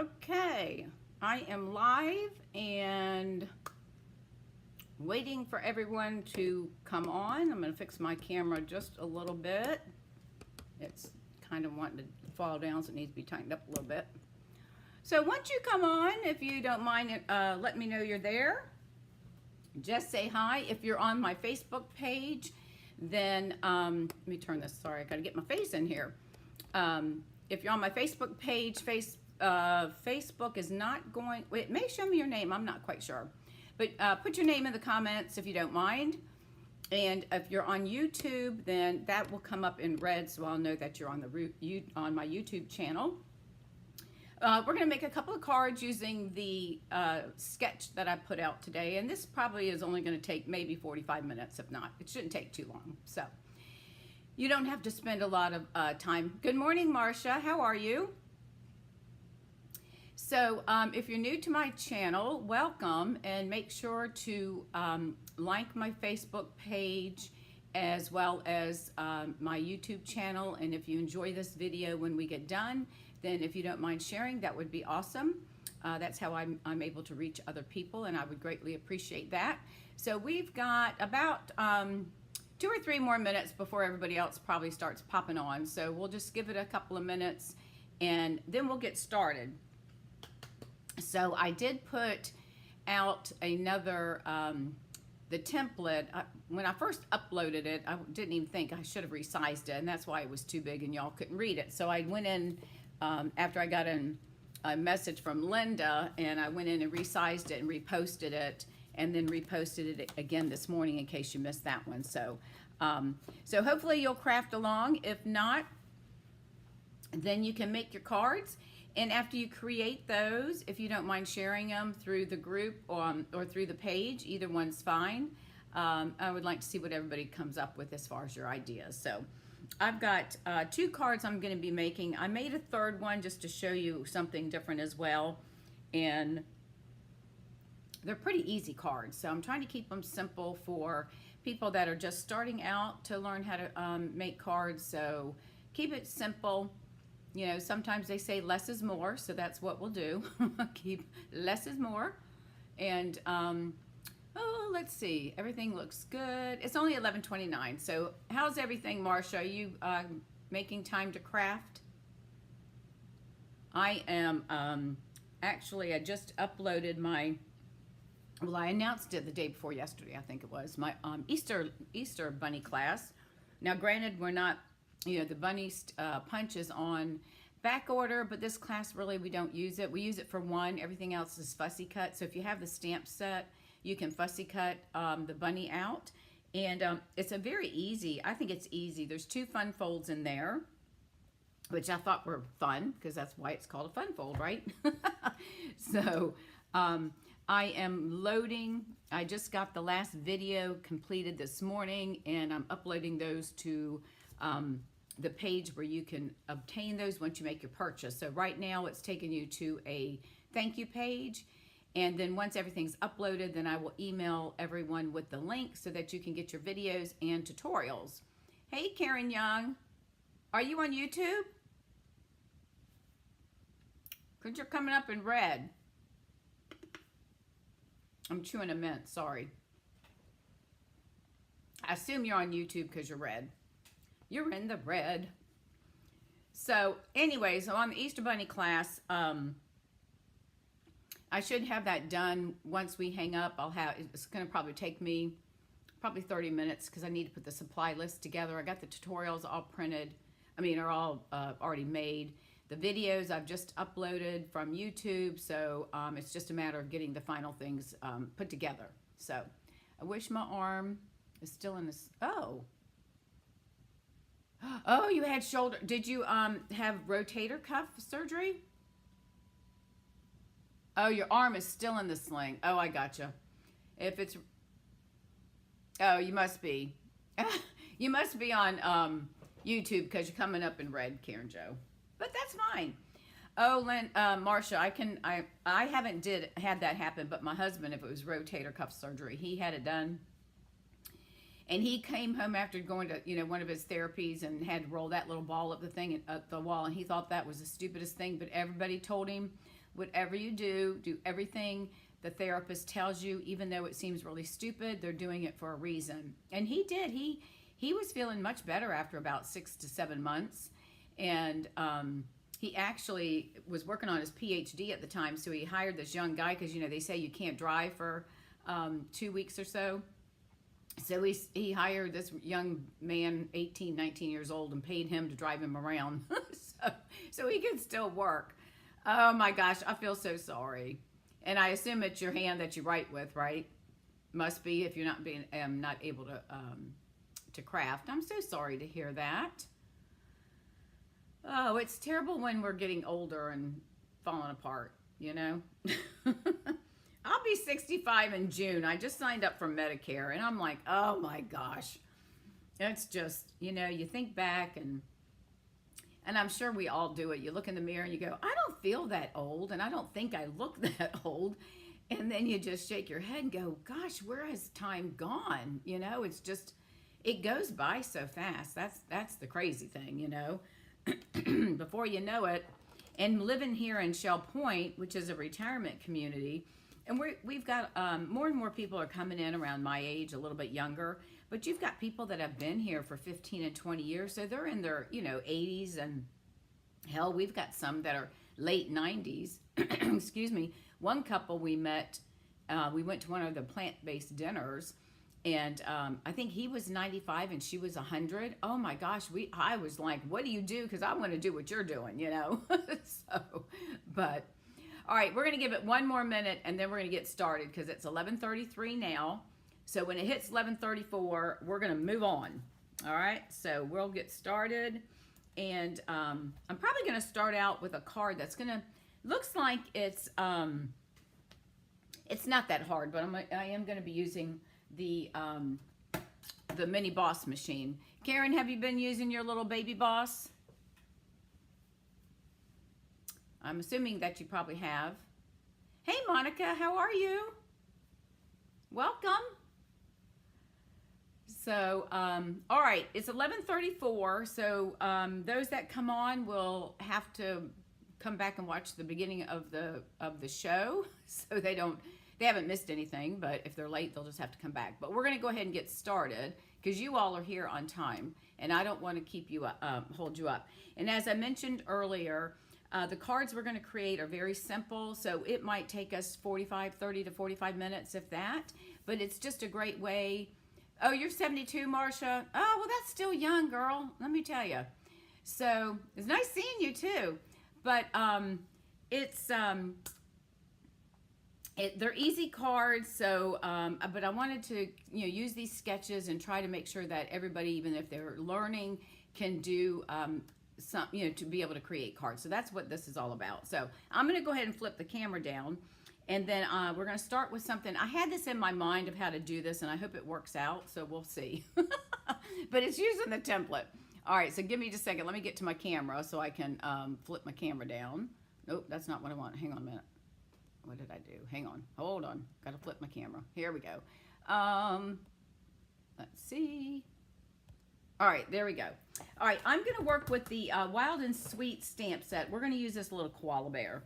Okay, I am live and waiting for everyone to come on. I'm going to fix my camera just a little bit. It's kind of wanting to fall down, so it needs to be tightened up a little bit. So once you come on, if you don't mind, let me know you're there. Just say hi. If you're on my Facebook page, then let me turn this. Sorry, I got to get my face in here. If you're on my Facebook page, Facebook is not going, it may show me your name, I'm not quite sure. But put your name in the comments if you don't mind. And if you're on YouTube, then that will come up in red, so I'll know that you're on my YouTube channel. We're going to make a couple of cards using the sketch that I put out today, and this probably is only going to take maybe 45 minutes, if not. It shouldn't take too long, so you don't have to spend a lot of time. Good morning, Marcia. How are you? So if you're new to my channel, welcome, and make sure to like my Facebook page as well as my YouTube channel. And if you enjoy this video when we get done, then if you don't mind sharing, that would be awesome. That's how I'm able to reach other people, and I would greatly appreciate that. So we've got about 2 or 3 more minutes before everybody else probably starts popping on. So we'll just give it a couple of minutes and then we'll get started. So I did put out another, the template. When I first uploaded it, I didn't even think I should have resized it, and that's why it was too big and y'all couldn't read it. So I went in, after I got a message from Linda, and I went in and resized it and reposted it, and then reposted it again this morning in case you missed that one. So, so hopefully you'll craft along. If not, then you can make your cards. And after you create those, if you don't mind sharing them through the group or through the page, either one's fine. I would like to see what everybody comes up with as far as your ideas. So I've got 2 cards I'm going to be making. I made a third one just to show you something different as well. And they're pretty easy cards. So I'm trying to keep them simple for people that are just starting out to learn how to make cards. So keep it simple. You know, sometimes they say less is more, so that's what we'll do. Keep less is more. And, oh, let's see. Everything looks good. It's only 11:29. So how's everything, Marcia? Are you making time to craft? I am, actually, I just uploaded my, well, I announced it the day before yesterday, I think it was, my Easter bunny class. Now, granted, we're not, you know, the bunny punch is on back order, but this class really we don't use it. We use it for one. Everything else is fussy cut. So if you have the stamp set, you can fussy cut the bunny out. And it's a very easy, I think it's easy. There's 2 fun folds in there, which I thought were fun because that's why it's called a fun fold, right? So I am loading. I just got the last video completed this morning, and I'm uploading those to the page where you can obtain those once you make your purchase. So right now it's taking you to a thank you page, and then once everything's uploaded, then I will email everyone with the link so that you can get your videos and tutorials. Hey Karen Young, are you on YouTube? Because you're coming up in red. I'm chewing a mint, sorry. I assume you're on YouTube because you're red. You're in the red. So anyways, on the Easter Bunny class, I should have that done once we hang up. It's going to probably take me 30 minutes because I need to put the supply list together. I got the tutorials all printed. Are all already made. The videos I've just uploaded from YouTube. So it's just a matter of getting the final things put together. So I wish my arm is still in this. Oh, you had shoulder. Did you have rotator cuff surgery? Oh, your arm is still in the sling. Oh, I gotcha. If it's, oh, you must be. You must be on YouTube because you're coming up in red, Karen Jo. But that's fine. Oh, Marcia, I haven't had that happen, but my husband, if it was rotator cuff surgery, he had it done. And he came home after going to, you know, one of his therapies and had to roll that little ball up the thing up the wall. And he thought that was the stupidest thing. But everybody told him, whatever you do everything the therapist tells you, even though it seems really stupid. They're doing it for a reason. And he did. He was feeling much better after about 6 to 7 months. And he actually was working on his PhD at the time, so he hired this young guy because, you know, they say you can't drive for 2 weeks or so. So he hired this young man, 18, 19 years old, and paid him to drive him around so he could still work. Oh my gosh, I feel so sorry. And I assume it's your hand that you write with, right? Must be, if you're not able to craft. I'm so sorry to hear that. Oh, it's terrible when we're getting older and falling apart, you know? I'll be 65 in June. I just signed up for Medicare, and I'm like, oh my gosh. It's just, you know, you think back, and I'm sure we all do it. You look in the mirror and you go, I don't feel that old, and I don't think I look that old. And then you just shake your head and go, gosh, where has time gone? You know, it's just, it goes by so fast. That's the crazy thing, you know. Before you know it, and living here in Shell Point, which is a retirement community, and we've got more and more people are coming in around my age, a little bit younger, but you've got people that have been here for 15 and 20 years, so they're in their, you know, 80s, and hell, we've got some that are late 90s. Excuse me. One couple we met, we went to one of the plant-based dinners, and I think he was 95 and she was 100. Oh my gosh, I was like, what do you do? Because I want to do what you're doing, you know? But, all right, we're going to give it one more minute and then we're going to get started because it's 11:33 now. So when it hits 11:34, we're going to move on. All right, so we'll get started. And I'm probably going to start out with a card that's going to, looks like it's not that hard, but I am going to be using the mini boss machine. Karen, have you been using your little baby boss? I'm assuming that you probably have. Hey Monica, how are you? Welcome. So, all right, it's 11:34. So those that come on will have to come back and watch the beginning of the show, so they haven't missed anything, but if they're late, they'll just have to come back. But we're going to go ahead and get started because you all are here on time, and I don't want to keep you hold you up. And as I mentioned earlier, the cards we're going to create are very simple, so it might take us 30 to 45 minutes, if that. But it's just a great way. Oh, you're 72, Marcia. Oh, well, that's still young, girl. Let me tell you. So it's nice seeing you too. But they're easy cards, so but I wanted to, you know, use these sketches and try to make sure that everybody, even if they're learning, can do some, you know, to be able to create cards. So that's what this is all about. So I'm going to go ahead and flip the camera down, and then we're going to start with something. I had this in my mind of how to do this, and I hope it works out, so we'll see. But it's using the template. All right, so give me just a second. Let me get to my camera so I can flip my camera down. Nope, that's not what I want. Hang on a minute. What did I do? Hang on. Hold on. Got to flip my camera. Here we go. Let's see. All right, there we go. All right, I'm going to work with the Wild and Sweet stamp set. We're going to use this little koala bear.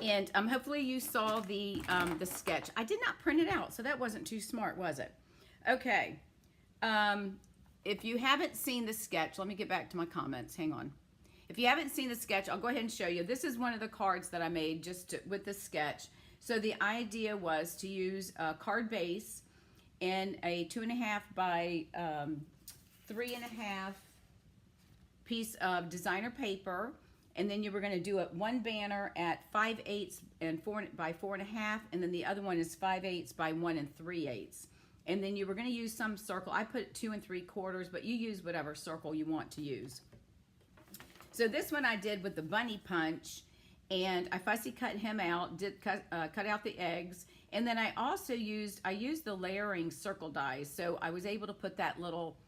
And hopefully you saw the sketch. I did not print it out, so that wasn't too smart, was it? Okay. If you haven't seen the sketch, let me get back to my comments. Hang on. If you haven't seen the sketch, I'll go ahead and show you. This is one of the cards that I made with the sketch. So the idea was to use a card base and a 2.5 by 3.5 piece of designer paper. And then you were going to do one banner at 5/8 and 4 by 4.5, and then the other one is 5/8 by 1 3/8. And then you were going to use some circle. I put 2 3/4, but you use whatever circle you want to use. So this one I did with the bunny punch, and I fussy cut him out, cut out the eggs, and then I also used the layering circle dies. So I was able to put that little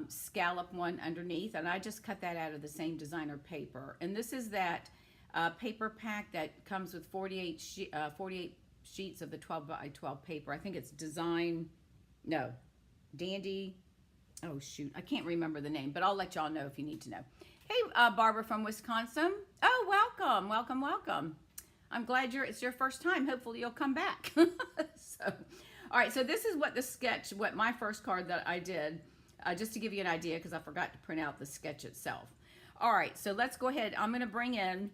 scallop one underneath, and I just cut that out of the same designer paper. And this is that paper pack that comes with 48 sheets of the 12 by 12 paper. I think it's Dandy. Oh shoot, I can't remember the name, but I'll let y'all know if you need to know. Hey, Barbara from Wisconsin. Oh, welcome, welcome, welcome. I'm glad it's your first time. Hopefully you'll come back. So, all right, so this is what my first card that I did, just to give you an idea, because I forgot to print out the sketch itself. All right, so let's go ahead. I'm gonna bring in,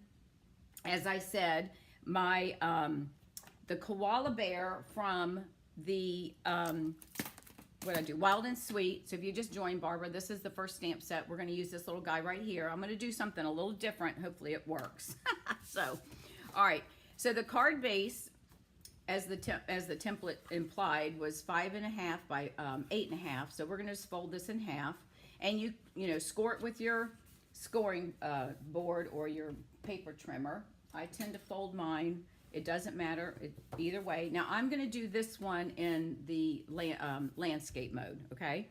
as I said, my, the koala bear from the, what I do, Wild and Sweet. So if you just joined, Barbara, this is the first stamp set. We're gonna use this little guy right here. I'm gonna do something a little different. Hopefully it works. So, all right. So the card base, as the template implied, was 5.5 by 8.5. So we're gonna just fold this in half, and you know, score it with your scoring board or your paper trimmer. I tend to fold mine. It doesn't matter either way. Now I'm going to do this one in the landscape mode, okay?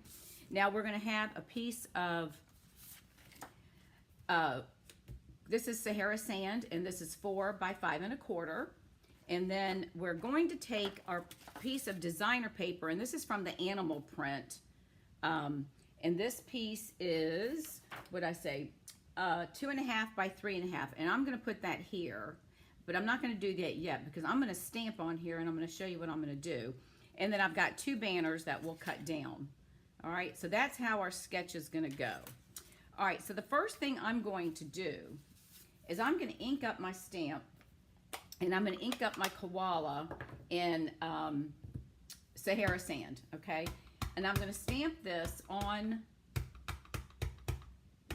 Now we're going to have a piece of, this is Sahara sand, and this is 4 by 5.25. And then we're going to take our piece of designer paper, and this is from the animal print. And this piece is, what'd I say, 2.5 by 3.5. And I'm going to put that here. But I'm not going to do that yet because I'm going to stamp on here and I'm going to show you what I'm going to do. And then I've got 2 banners that we'll cut down. All right, so that's how our sketch is going to go. All right, so the first thing I'm going to do is I'm going to ink up my stamp, and I'm going to ink up my koala in Sahara sand, okay? And I'm going to stamp this on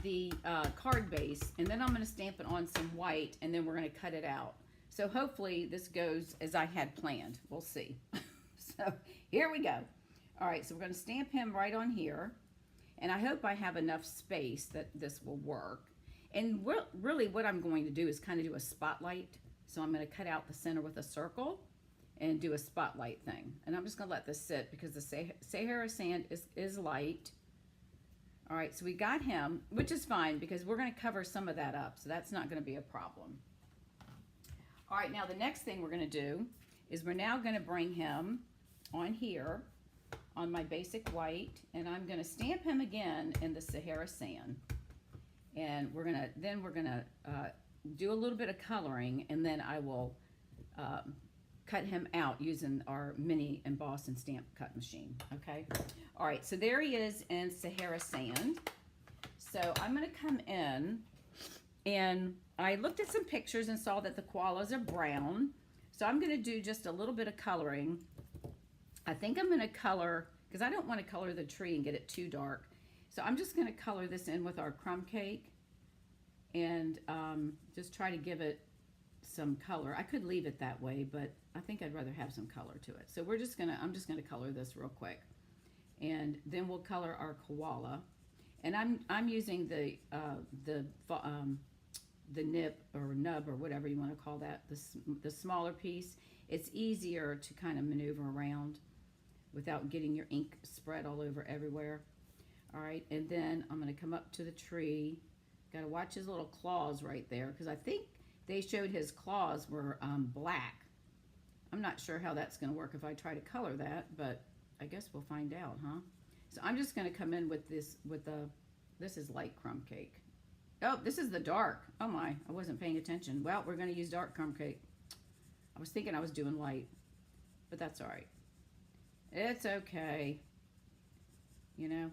the card base, and then I'm going to stamp it on some white, and then we're going to cut it out. So hopefully this goes as I had planned. We'll see. So here we go. All right, so we're going to stamp him right on here, and I hope I have enough space that this will work. And really what I'm going to do is kind of do a spotlight. So I'm going to cut out the center with a circle and do a spotlight thing. And I'm just going to let this sit because the Sahara sand is light. All right, so we got him, which is fine because we're going to cover some of that up, so that's not going to be a problem. All right, now the next thing we're going to do is we're now going to bring him on here on my basic white, and I'm going to stamp him again in the Sahara sand. And we're going to do a little bit of coloring, and then I will cut him out using our mini emboss and stamp cut machine, okay? All right, so there he is in Sahara sand. So I'm gonna come in, and I looked at some pictures and saw that the koalas are brown. So I'm gonna do just a little bit of coloring. I think I'm gonna color, because I don't wanna color the tree and get it too dark. So I'm just gonna color this in with our crumb cake and just try to give it some color. I could leave it that way, but I think I'd rather have some color to it. So I'm just gonna color this real quick, and then we'll color our koala. And I'm using the nib or nub or whatever you want to call that, the smaller piece. It's easier to kind of maneuver around without getting your ink spread all over everywhere. All right, and then I'm going to come up to the tree. Got to watch his little claws right there because I think they showed his claws were black. I'm not sure how that's going to work if I try to color that, but I guess we'll find out, huh? So I'm just going to come in with this, this is light crumb cake. Oh, this is the dark. Oh my, I wasn't paying attention. Well, we're going to use dark crumb cake. I was thinking I was doing light, but that's all right. It's okay, you know?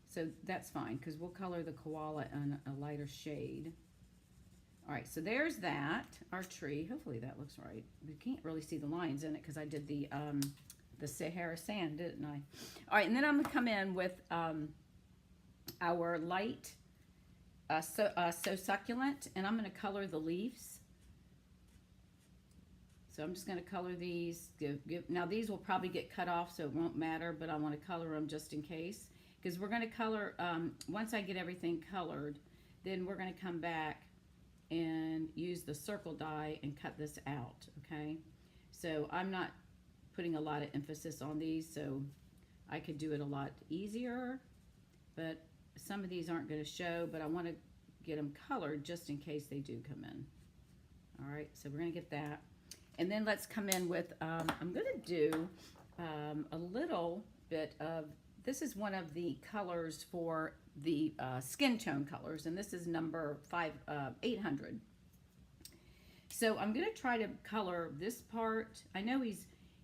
So that's fine because we'll color the koala in a lighter shade. All right, so there's that, our tree. Hopefully that looks right. We can't really see the lines in it because I did the Sahara sand, didn't I? All right, and then I'm gonna come in with our light So Succulent, and I'm gonna color the leaves. So I'm just gonna color these. Now these will probably get cut off, so it won't matter, but I wanna color them just in case. Because we're gonna color, once I get everything colored, then we're gonna come back and use the circle die and cut this out, okay? So I'm not putting a lot of emphasis on these, so I could do it a lot easier, but some of these aren't going to show, but I want to get them colored just in case they do come in. All right, so we're going to get that. And then let's come in with, I'm going to do a little bit of, this is one of the colors for the skin tone colors, and this is number 800. So I'm going to try to color this part. I know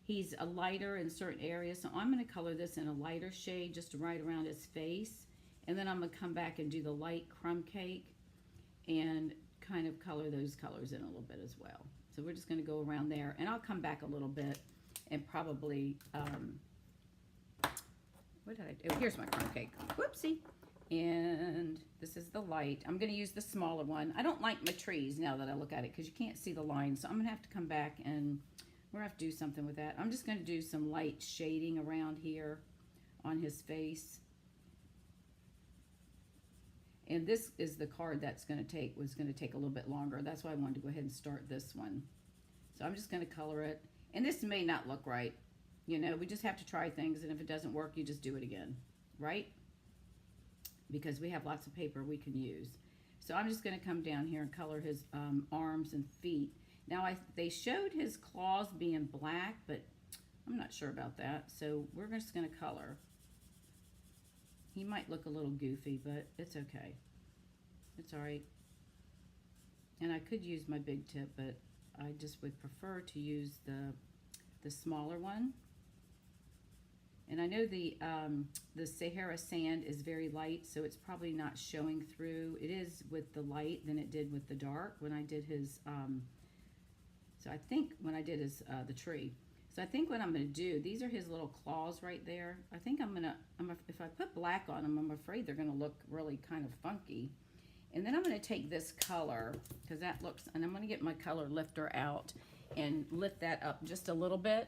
he's a lighter in certain areas, so I'm going to color this in a lighter shade just right around his face. And then I'm going to come back and do the light crumb cake and kind of color those colors in a little bit as well. So we're just going to go around there, and I'll come back a little bit and probably, what did I do? Oh, here's my crumb cake. Whoopsie. And this is the light. I'm going to use the smaller one. I don't like my trees now that I look at it because you can't see the lines. So I'm going to have to come back and we're going to have to do something with that. I'm just going to do some light shading around here on his face. And this is the card that's going to was going to take a little bit longer. That's why I wanted to go ahead and start this one. So I'm just going to color it. And this may not look right. You know, we just have to try things. And if it doesn't work, you just do it again. Right? Because we have lots of paper we can use. So I'm just going to come down here and color his arms and feet. Now, they showed his claws being black, but I'm not sure about that. So we're just going to color. He might look a little goofy, but it's okay. It's all right. And I could use my big tip, but I just would prefer to use the smaller one. And I know the Sahara sand is very light, so it's probably not showing through. It is with the light than it did with the dark when I did his, so I think when I did his, the tree. So I think what I'm going to do, these are his little claws right there. I think if I put black on them, I'm afraid they're going to look really kind of funky. And then I'm going to take this color, because that looks, and I'm going to get my color lifter out and lift that up just a little bit.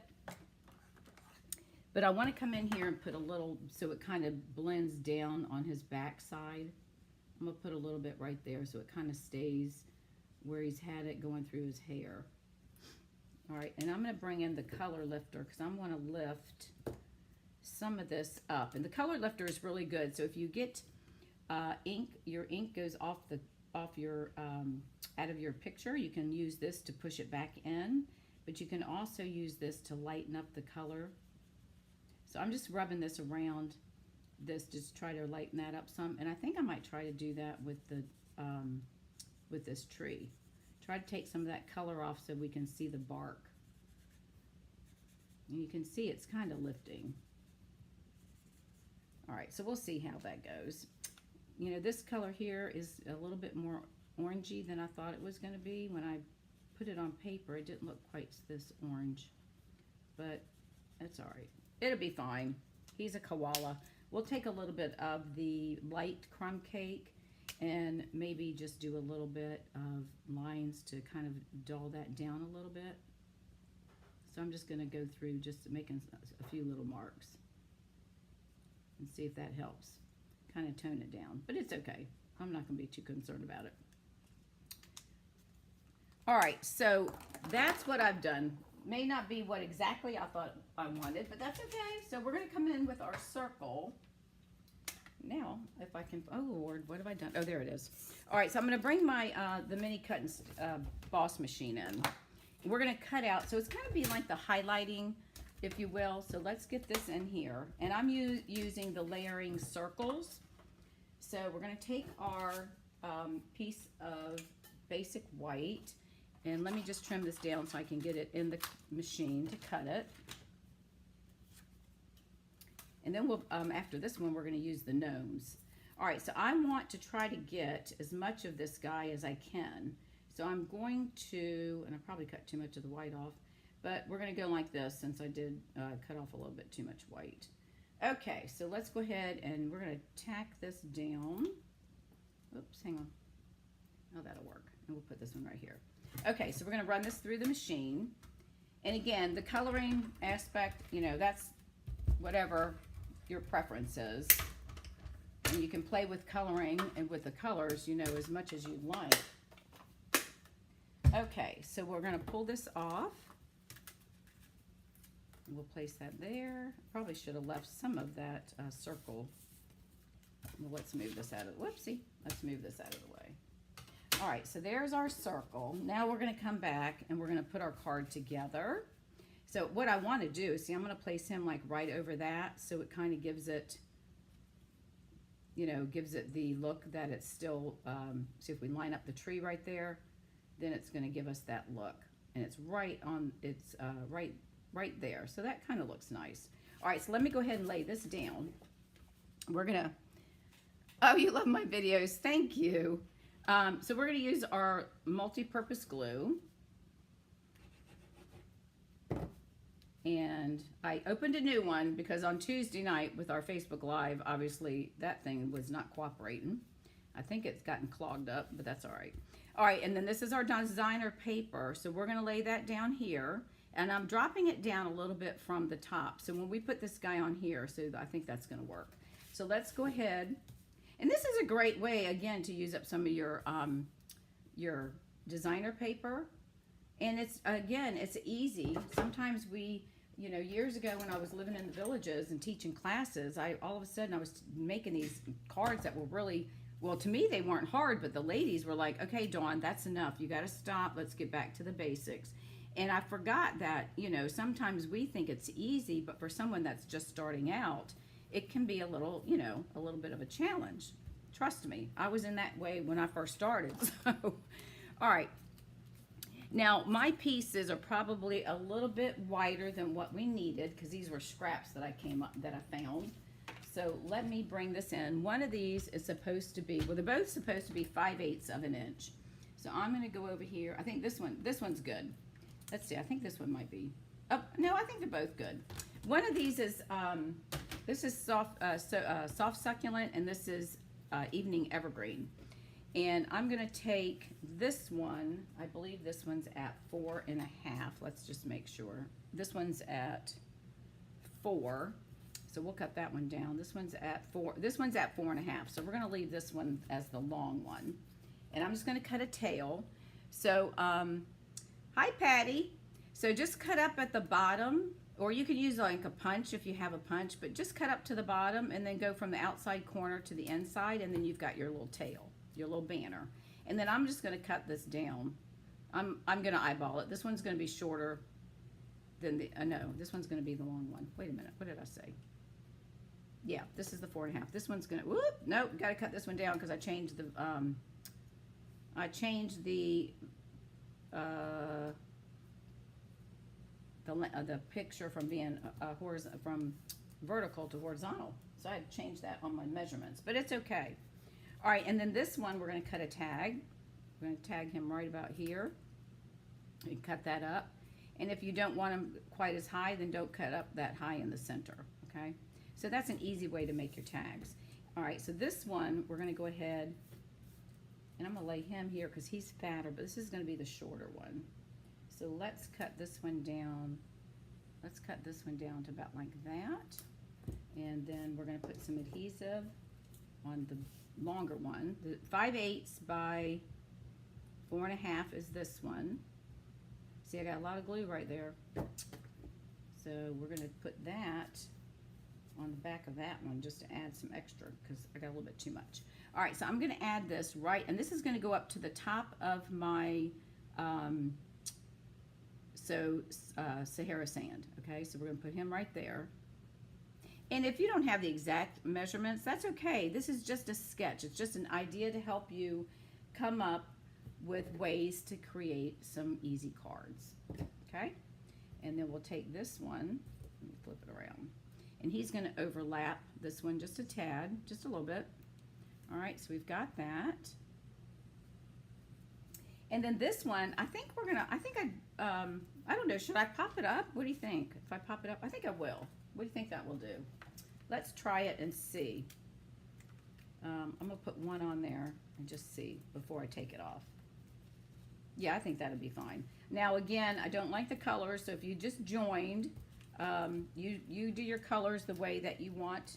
But I want to come in here and put a little, so it kind of blends down on his back side. I'm going to put a little bit right there so it kind of stays where he's had it going through his hair. All right, and I'm going to bring in the color lifter because I want to lift some of this up. And the color lifter is really good. So if you get ink, your ink goes off your out of your picture, you can use this to push it back in. But you can also use this to lighten up the color. So I'm just rubbing this around this, just try to lighten that up some. And I think I might try to do that with the with this tree. Try to take some of that color off so we can see the bark. And you can see it's kind of lifting. All right, so we'll see how that goes. You know, this color here is a little bit more orangey than I thought it was going to be. When I put it on paper, it didn't look quite this orange. But that's all right. It'll be fine. He's a koala. We'll take a little bit of the light crumb cake and maybe just do a little bit of lines to kind of dull that down a little bit. So I'm just going to go through just making a few little marks and see if that helps. Kind of tone it down, but it's okay. I'm not going to be too concerned about it. All right, so that's what I've done. May not be what exactly I thought I wanted, but that's okay. So we're going to come in with our circle. Now, if I can, oh Lord, what have I done? Oh, there it is. All right, so I'm going to bring my, the mini cut and boss machine in. We're going to cut out, so it's going to be like the highlighting, if you will. So let's get this in here. And I'm using the layering circles. So we're going to take our piece of basic white, and let me just trim this down so I can get it in the machine to cut it. And then we'll, after this one, we're going to use the gnomes. All right, so I want to try to get as much of this guy as I can. So I'm going to, and I probably cut too much of the white off, but we're going to go like this since I did cut off a little bit too much white. Okay, so let's go ahead and we're going to tack this down. Oops, hang on. Oh, that'll work. And we'll put this one right here. Okay, so we're going to run this through the machine. And again, the coloring aspect, you know, that's whatever your preference is. And you can play with coloring and with the colors, you know, as much as you'd like. Okay, so we're going to pull this off. We'll place that there. Probably should have left some of that circle. Well, let's move this out of the, whoopsie. Let's move this out of the way. All right, so there's our circle. Now we're going to come back and we're going to put our card together. So what I want to do is, see, I'm going to place him like right over that, so it kind of gives it, you know, gives it the look that it's still, see if we line up the tree right there. then it's going to give us that look. And it's right on, it's right there. So that kind of looks nice. All right, so let me go ahead and lay this down. We're going to, oh, you love my videos. Thank you. So we're going to use our multi-purpose glue. And I opened a new one because on Tuesday night with our Facebook Live, obviously that thing was not cooperating. I think it's gotten clogged up, but that's all right. All right, and then this is our designer paper. So we're going to lay that down here. And I'm dropping it down a little bit from the top. So when we put this guy on here, so I think that's going to work. So let's go ahead. And this is a great way, again, to use up some of your designer paper. And it's, again, it's easy. Sometimes we, you know, years ago when I was living in the villages and teaching classes, all of a sudden I was making these cards that were really, well, to me they weren't hard, but the ladies were like, okay, Dawn, that's enough. You got to stop. Let's get back to the basics. And I forgot that, you know, sometimes we think it's easy, but for someone that's just starting out, it can be a little, you know, a little bit of a challenge. Trust me, I was in that way when I first started. So, all right. Now, my pieces are probably a little bit wider than what we needed because these were scraps that I found. So let me bring this in. One of these is supposed to be, well, they're both supposed to be 5/8 of an inch. So I'm going to go over here. I think this one's good. Let's see, I think this one might be, oh, no, I think they're both good. One of these is, this is soft succulent, and this is evening evergreen. And I'm gonna take this one, I believe this one's at 4.5. Let's just make sure. This one's at 4, so we'll cut that one down. This one's at 4, this one's at 4.5. So we're gonna leave this one as the long one. And I'm just gonna cut a tail. So, hi, Patty. So just cut up at the bottom, or you can use like a punch if you have a punch, but just cut up to the bottom and then go from the outside corner to the inside, and then you've got your little tail, your little banner. And then I'm just going to cut this down. I'm going to eyeball it. This one's going to be shorter than the, no, this one's going to be the long one. Wait a minute, what did I say? Yeah, this is the 4.5. This one's going to, whoop, nope, got to cut this one down because I changed the, the picture from being from vertical to horizontal. So I had to change that on my measurements, but it's okay. All right, and then this one, we're going to cut a tag. We're going to tag him right about here. You cut that up. And if you don't want him quite as high, then don't cut up that high in the center, okay? So that's an easy way to make your tags. All right, so this one, we're going to go ahead, and I'm going to lay him here because he's fatter, but this is going to be the shorter one. So let's cut this one down. Let's cut this one down to about like that. And then we're going to put some adhesive on the longer one. The 5/8 by 4.5 is this one. See, I got a lot of glue right there. So we're going to put that on the back of that one just to add some extra because I got a little bit too much. All right, so I'm going to add this right, and this is going to go up to the top of my Sahara sand, okay? So we're going to put him right there. And if you don't have the exact measurements, that's okay. This is just a sketch. It's just an idea to help you come up with ways to create some easy cards, okay? And then we'll take this one, let me flip it around, and he's going to overlap this one just a tad, just a little bit. All right, so we've got that. And then this one, I think we're gonna, I don't know, should I pop it up? What do you think? If I pop it up, I think I will. What do you think that will do? Let's try it and see. I'm gonna put one on there and just see before I take it off. Yeah, I think that'll be fine. Now again, I don't like the colors, so if you just joined, you do your colors the way that you want.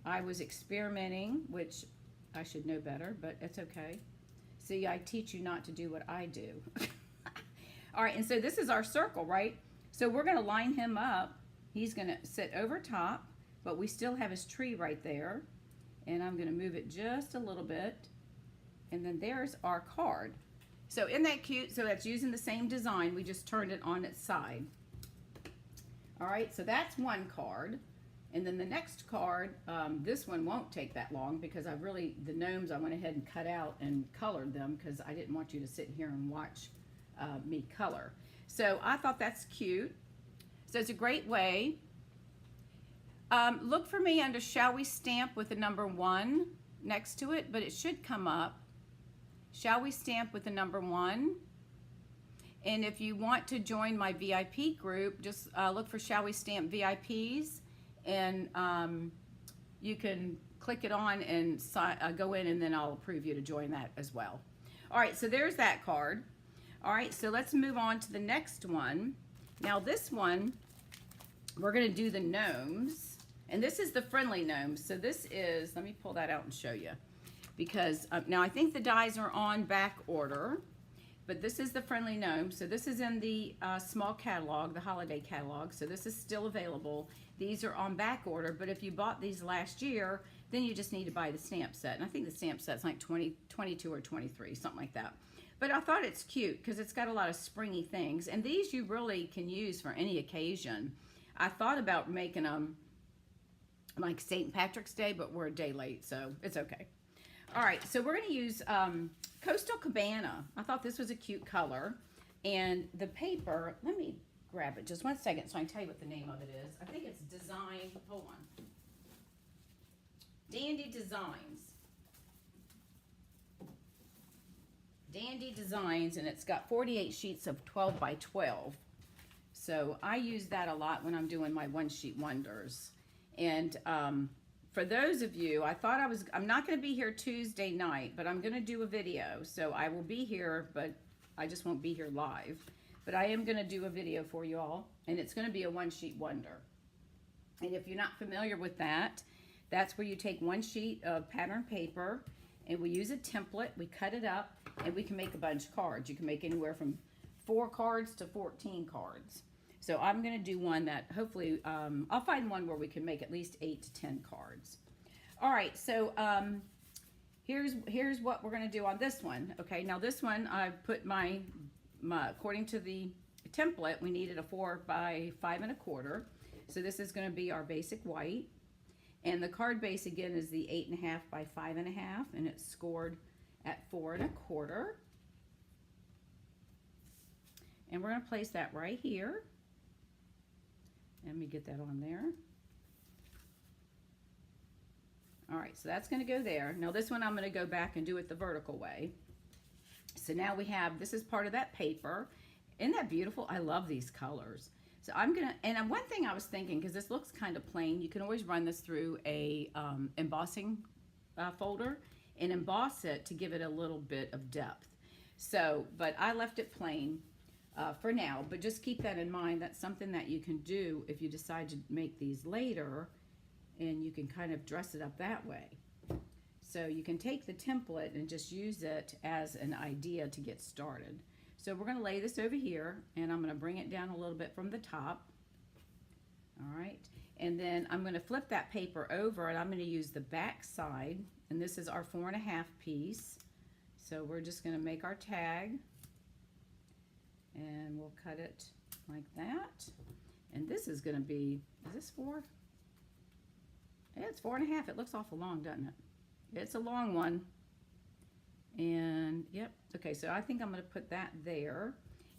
I was experimenting, which I should know better, but it's okay. See, I teach you not to do what I do. All right, and so this is our circle, right? So we're gonna line him up. He's gonna sit over top, but we still have his tree right there. And I'm gonna move it just a little bit. And then there's our card. So isn't that cute? So that's using the same design. We just turned it on its side. All right, so that's one card. And then the next card, this one won't take that long because the gnomes I went ahead and cut out and colored them because I didn't want you to sit here and watch me color. So I thought that's cute. So it's a great way. Look for me under Shall We Stamp with the number 1 next to it, but it should come up. Shall We Stamp with the number 1. And if you want to join my VIP group, just look for Shall We Stamp VIPs, and you can click it on and go in, and then I'll approve you to join that as well. All right, so there's that card. All right, so let's move on to the next one. Now this one, we're going to do the gnomes, and this is the friendly gnomes. So this is, let me pull that out and show you, because now I think the dies are on back order. But this is the friendly gnome. So this is in the small catalog, the holiday catalog. So this is still available. These are on back order, but if you bought these last year, then you just need to buy the stamp set. And I think the stamp set's like 22 or 23, something like that. But I thought it's cute because it's got a lot of springy things. And these you really can use for any occasion. I thought about making them like St. Patrick's Day, but we're a day late, so it's okay. All right, so we're going to use Coastal Cabana. I thought this was a cute color. And the paper, let me grab it just one second so I can tell you what the name of it is. I think it's Design, hold on. Dandy Designs. Dandy Designs, and it's got 48 sheets of 12 by 12. So I use that a lot when I'm doing my one sheet wonders. And for those of you, I'm not going to be here Tuesday night, but I'm going to do a video. So I will be here, but I just won't be here live. But I am going to do a video for you all, and it's going to be a one sheet wonder. And if you're not familiar with that, that's where you take one sheet of pattern paper, and we use a template, we cut it up, and we can make a bunch of cards. You can make anywhere from 4 cards to 14 cards. So I'm going to do one that hopefully, I'll find one where we can make at least 8 to 10 cards. All right, so here's what we're going to do on this one. Okay, now this one I've put my according to the template, we needed a 4 by 5 1/4. So this is going to be our basic white. And the card base again is the 8.5 by 5 1/2, and it's scored at 4 1/4. And we're going to place that right here. Let me get that on there. All right, so that's going to go there. Now this one I'm going to go back and do it the vertical way. So now we have, this is part of that paper. Isn't that beautiful? I love these colors. So I'm going to, and one thing I was thinking, because this looks kind of plain, you can always run this through a embossing folder and emboss it to give it a little bit of depth. So, but I left it plain for now, but just keep that in mind. That's something that you can do if you decide to make these later, and you can kind of dress it up that way. So you can take the template and just use it as an idea to get started. So we're going to lay this over here, and I'm going to bring it down a little bit from the top. All right, and then I'm going to flip that paper over, and I'm going to use the back side, and this is our 4 1/2 piece. So we're just going to make our tag, and we'll cut it like that. And this is going to be, is this 4? Yeah, it's 4 1/2. It looks awful long, doesn't it? It's a long one. And yep, okay, so I think I'm going to put that there.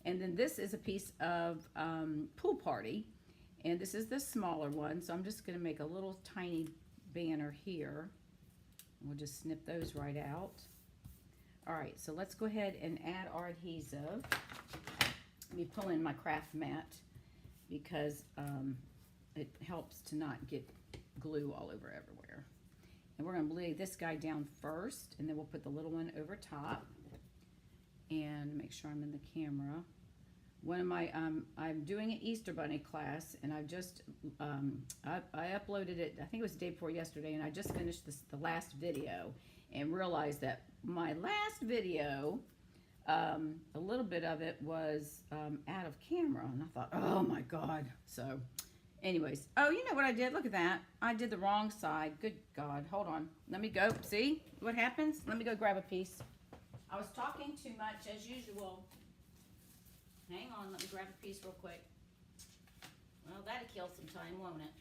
And then this is a piece of Pool Party, and this is the smaller one, so I'm just going to make a little tiny banner here. We'll just snip those right out. All right, so let's go ahead and add our adhesive. Let me pull in my craft mat because it helps to not get glue all over everywhere. And we're going to lay this guy down first, and then we'll put the little one over top. And make sure I'm in the camera. One of my, I'm doing an Easter Bunny class, and I've just, I uploaded it, I think it was the day before yesterday, and I just finished the last video and realized that my last video, a little bit of it was out of camera, and I thought, oh my God. So anyways, oh, you know what I did? Look at that. I did the wrong side. Good God. Hold on. Let me go. See what happens? Let me go grab a piece. I was talking too much as usual. Hang on. Let me grab a piece real quick. Well, that'll kill some time, won't it?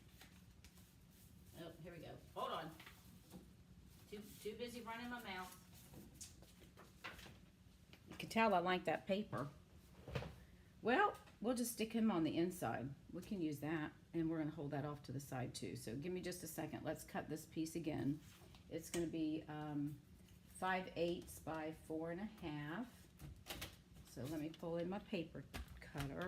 Oh, here we go. Hold on. Too busy running my mouth. You can tell I like that paper. Well, we'll just stick him on the inside. We can use that, and we're going to hold that off to the side too. So give me just a second. Let's cut this piece again. It's going to be 5/8 by 4 1/2. So let me pull in my paper cutter,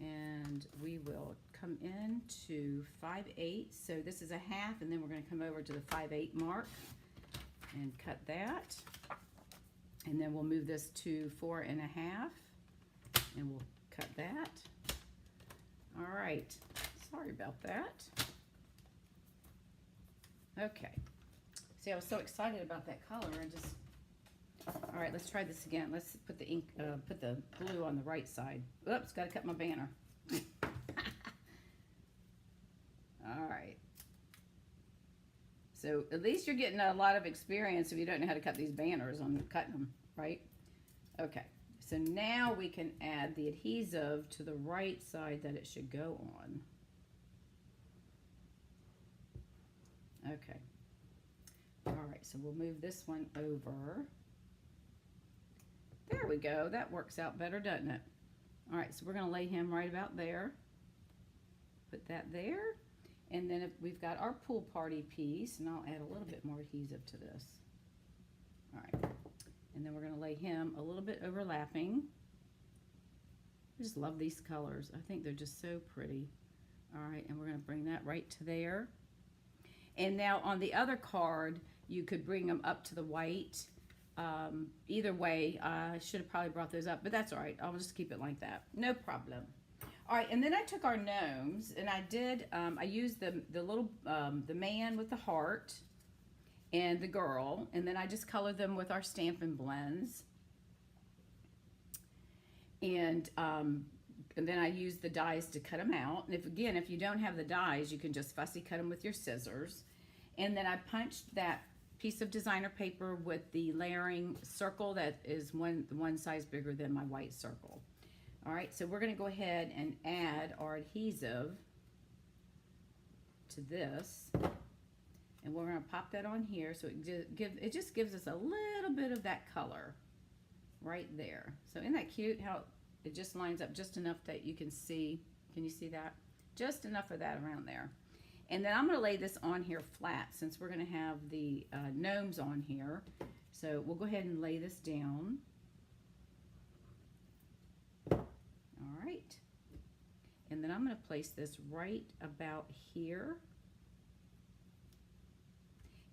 and we will come into 5/8. So this is a half, and then we're going to come over to the 5/8 mark and cut that. And then we'll move this to 4 1/2, and we'll cut that. All right, sorry about that. Okay, see, I was so excited about that color, all right, let's try this again. Let's put the ink, put the blue on the right side. Oops, gotta cut my banner. All right. So at least you're getting a lot of experience if you don't know how to cut these banners on cutting them, right? Okay, so now we can add the adhesive to the right side that it should go on. Okay. All right, so we'll move this one over. There we go. That works out better, doesn't it? All right, so we're going to lay him right about there. Put that there. And then if we've got our pool party piece, and I'll add a little bit more adhesive to this. All right. And then we're going to lay him a little bit overlapping. I just love these colors. I think they're just so pretty. All right, and we're going to bring that right to there. And now on the other card, you could bring them up to the white. Either way, I should have probably brought those up, but that's all right. I'll just keep it like that. No problem. All right, and then I took our gnomes, and I did, I used the little, the man with the heart and the girl, and then I just colored them with our Stampin' Blends. And then I used the dies to cut them out. And if you don't have the dies, you can just fussy cut them with your scissors. And then I punched that piece of designer paper with the layering circle that is one size bigger than my white circle. All right, so we're going to go ahead and add our adhesive to this, and we're going to pop that on here so it just gives us a little bit of that color right there. So isn't that cute how it just lines up just enough that you can see? Can you see that? Just enough of that around there. And then I'm going to lay this on here flat since we're going to have the gnomes on here. So we'll go ahead and lay this down. All right. And then I'm going to place this right about here.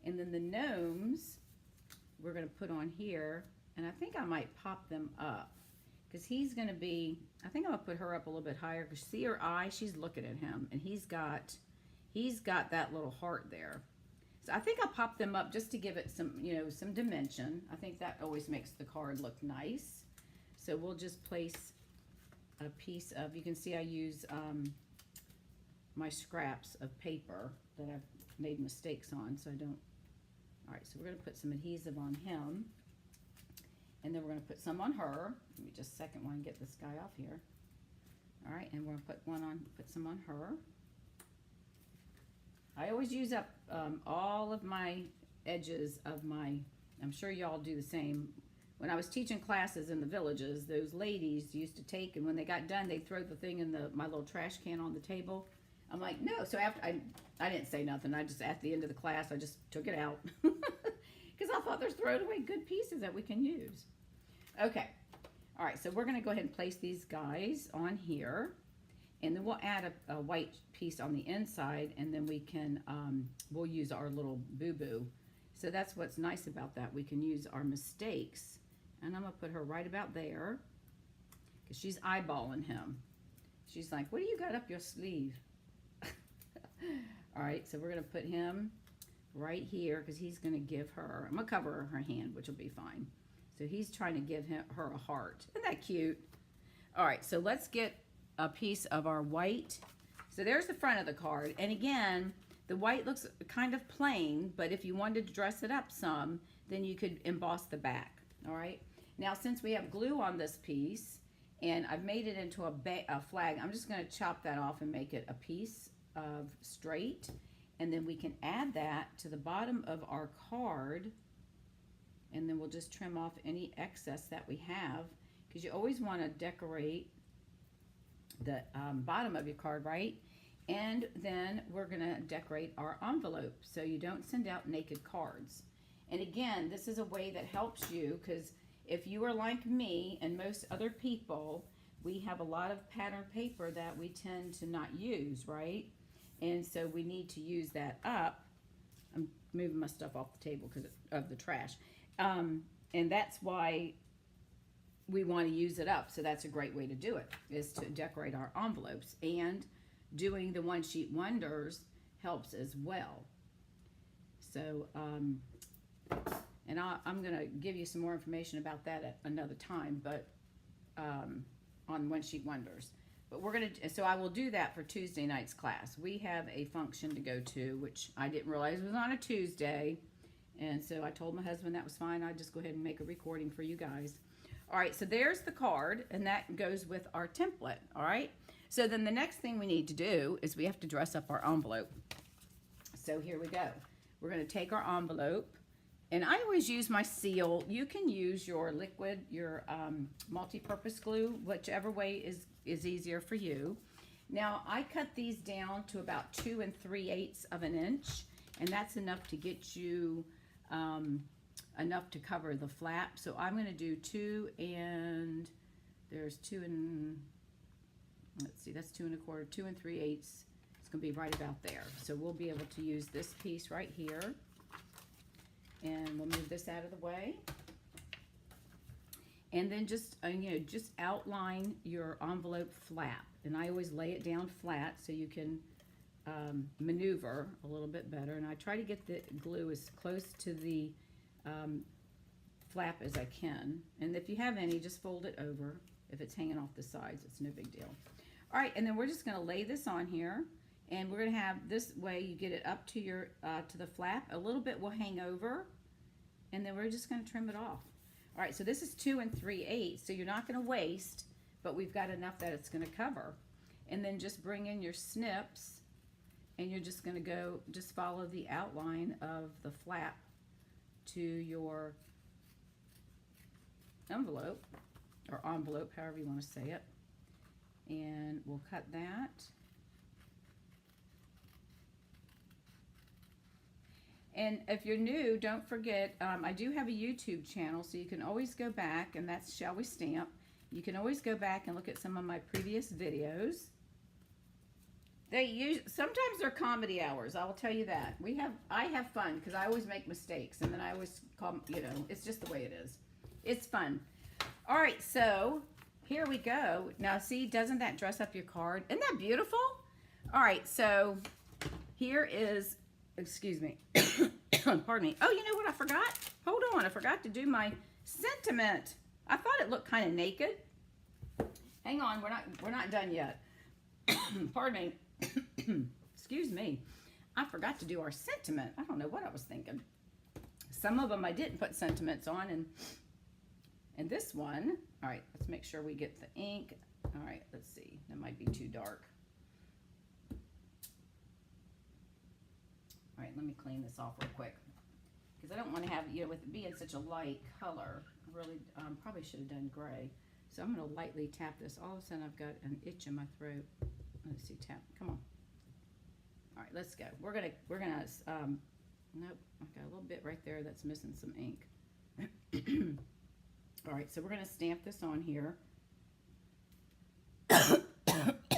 And then the gnomes we're going to put on here. And I think I might pop them up because he's going to be, I think I'm going to put her up a little bit higher because see her eye? She's looking at him, and he's got that little heart there. So I think I'll pop them up just to give it some, some dimension. I think that always makes the card look nice. So we'll just place a piece of, you can see I use my scraps of paper that I've made mistakes on, so I don't. All right, so we're going to put some adhesive on him, and then we're going to put some on her. Let me just second one and get this guy off here. All right, and we're going to put some on her. I always use up all of my edges of my, I'm sure y'all do the same. When I was teaching classes in the villages, those ladies used to take, and when they got done, they'd throw the thing in my little trash can on the table. I'm like, no. So after, I didn't say nothing. I just, at the end of the class, I just took it out. Because I thought there's thrown away good pieces that we can use. Okay. All right, so we're going to go ahead and place these guys on here. And then we'll add a white piece on the inside, and then we can, we'll use our little boo-boo. So that's what's nice about that. We can use our mistakes. And I'm going to put her right about there because she's eyeballing him. She's like, what do you got up your sleeve? All right, so we're going to put him right here because he's going to give her, I'm going to cover her hand, which will be fine. So he's trying to give her a heart. Isn't that cute? All right, so let's get a piece of our white. So there's the front of the card. And again, the white looks kind of plain, but if you wanted to dress it up some, then you could emboss the back. All right. Now, since we have glue on this piece, and I've made it into a flag, I'm just going to chop that off and make it a piece of straight. And then we can add that to the bottom of our card, and then we'll just trim off any excess that we have, because you always want to decorate the bottom of your card, right? And then we're going to decorate our envelope so you don't send out naked cards. And again, this is a way that helps you, because if you are like me and most other people, we have a lot of pattern paper that we tend to not use, right? And so we need to use that up. I'm moving my stuff off the table because of the trash. And that's why we want to use it up. So that's a great way to do it, is to decorate our envelopes. And doing the one sheet wonders helps as well. So, and I'm going to give you some more information about that at another time, but on one sheet wonders. But we're going to, so I will do that for Tuesday night's class. We have a function to go to, which I didn't realize was on a Tuesday. And so I told my husband that was fine. I'd just go ahead and make a recording for you guys. All right, so there's the card, and that goes with our template, all right? So then the next thing we need to do is we have to dress up our envelope. So here we go. We're going to take our envelope, and I always use my seal. You can use your liquid, your multi-purpose glue, whichever way is easier for you. Now, I cut these down to about 2 3/8 of an inch, and that's enough to get you enough to cover the flap. So I'm going to do 2 and there's 2 and, let's see, that's 2 1/4, 2 3/8. It's going to be right about there. So we'll be able to use this piece right here. And we'll move this out of the way. And then just, just outline your envelope flap. And I always lay it down flat so you can maneuver a little bit better. And I try to get the glue as close to the flap as I can. And if you have any, just fold it over. If it's hanging off the sides, it's no big deal. All right, and then we're just going to lay this on here. And we're going to have this way you get it up to your to the flap. A little bit will hang over. And then we're just going to trim it off. All right, so this is 2 3/8, so you're not going to waste, but we've got enough that it's going to cover. And then just bring in your snips, and you're just going to go, just follow the outline of the flap to your envelope, or envelope, however you want to say it. And we'll cut that. And if you're new, don't forget, I do have a YouTube channel, so you can always go back, and that's Shall We Stamp. You can always go back and look at some of my previous videos. Sometimes they're comedy hours, I will tell you that. I have fun, because I always make mistakes, and then I always call, it's just the way it is. It's fun. All right, so here we go. Now, see, doesn't that dress up your card? Isn't that beautiful? All right, so here is, excuse me, pardon me. Oh, you know what I forgot? Hold on, I forgot to do my sentiment. I thought it looked kind of naked. Hang on, we're not done yet. Pardon me. Excuse me. I forgot to do our sentiment. I don't know what I was thinking. Some of them I didn't put sentiments on, and this one. All right, let's make sure we get the ink. All right, let's see. That might be too dark. All right, let me clean this off real quick, because I don't want to have, with it being such a light color, I really probably should have done gray. So I'm going to lightly tap this. All of a sudden I've got an itch in my throat. Let's see, tap, come on. All right, let's go. We're gonna, nope, I've got a little bit right there that's missing some ink. All right, so we're gonna stamp this on here.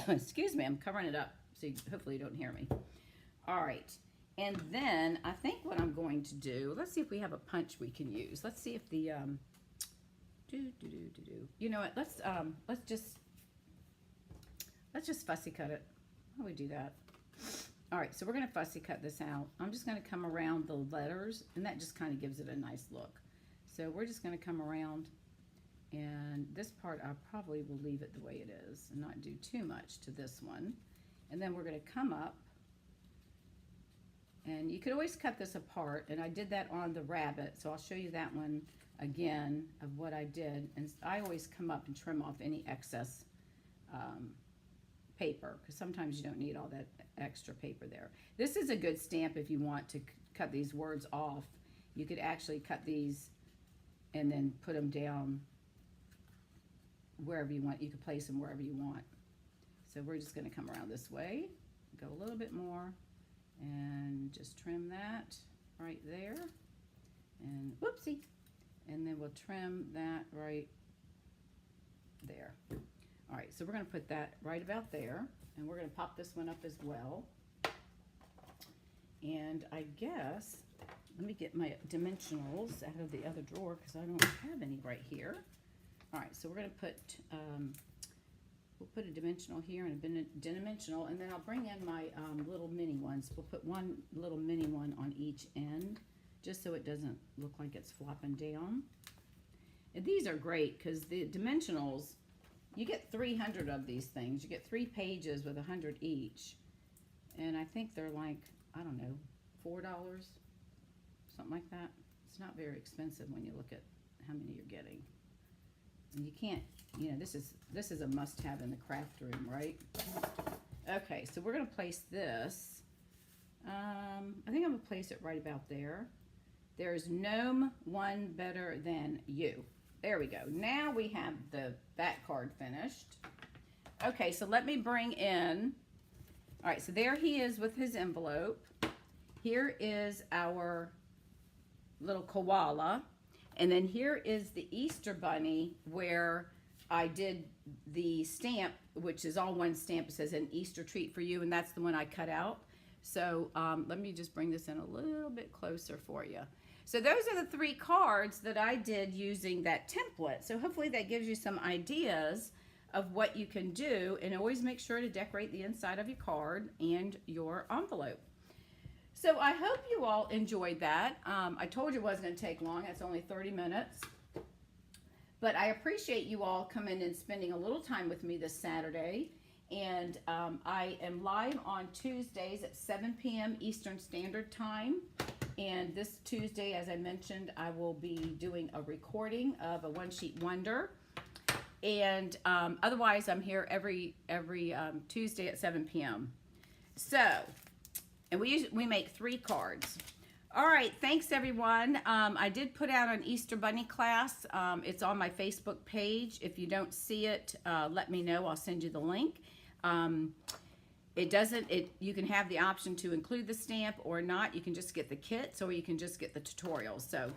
Excuse me, I'm covering it up, so hopefully you don't hear me. All right. And then I think what I'm going to do, let's see if we have a punch we can use. Let's see if the, you know what, let's just fussy cut it. How do we do that? All right, so we're going to fussy cut this out. I'm just going to come around the letters, and that just kind of gives it a nice look. So we're just going to come around, and this part I probably will leave it the way it is and not do too much to this one. And then we're going to come up. And you could always cut this apart, and I did that on the rabbit, so I'll show you that one again of what I did. And I always come up and trim off any excess paper, because sometimes you don't need all that extra paper there. This is a good stamp if you want to cut these words off. You could actually cut these and then put them down wherever you want. You could place them wherever you want. So we're just going to come around this way, go a little bit more, and just trim that right there. And whoopsie. And then we'll trim that right there. All right, so we're going to put that right about there, and we're going to pop this one up as well. And I guess, let me get my dimensionals out of the other drawer because I don't have any right here. All right, so we're going to put, we'll put a dimensional here and a dimensional, and then I'll bring in my little mini ones. We'll put one little mini one on each end, just so it doesn't look like it's flopping down. And these are great because the dimensionals, you get 300 of these things. You get 3 pages with 100 each. And I think they're like, I don't know, $4, something like that. It's not very expensive when you look at how many you're getting. And you can't, you know, this is a must-have in the craft room, right? Okay, so we're going to place this. I think I'm going to place it right about there. There's no one better than you. There we go. Now we have the back card finished. Okay, so let me bring in, all right, so there he is with his envelope. Here is our little koala. And then here is the Easter bunny where I did the stamp, which is all one stamp. It says an Easter treat for you, and that's the one I cut out. So let me just bring this in a little bit closer for you. So those are the 3 cards that I did using that template. So hopefully that gives you some ideas of what you can do, and always make sure to decorate the inside of your card and your envelope. So I hope you all enjoyed that. I told you it wasn't going to take long. It's only 30 minutes. But I appreciate you all coming and spending a little time with me this Saturday. And I am live on Tuesdays at 7 p.m. Eastern Standard Time. And this Tuesday, as I mentioned, I will be doing a recording of a One Sheet Wonder. And otherwise, I'm here every Tuesday at 7 p.m. So, and we make 3 cards. All right, thanks everyone. I did put out an Easter Bunny class. It's on my Facebook page. If you don't see it, let me know. I'll send you the link. You can have the option to include the stamp or not. You can just get the kits, or you can just get the tutorials. So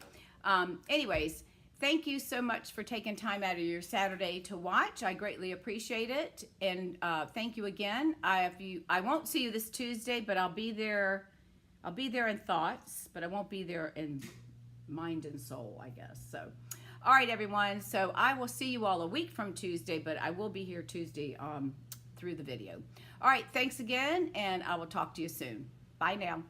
anyways, thank you so much for taking time out of your Saturday to watch. I greatly appreciate it. And thank you again. I won't see you this Tuesday, but I'll be there. I'll be there in thoughts, but I won't be there in mind and soul, I guess. So, all right, everyone. So I will see you all a week from Tuesday, but I will be here Tuesday through the video. All right, thanks again, and I will talk to you soon. Bye now.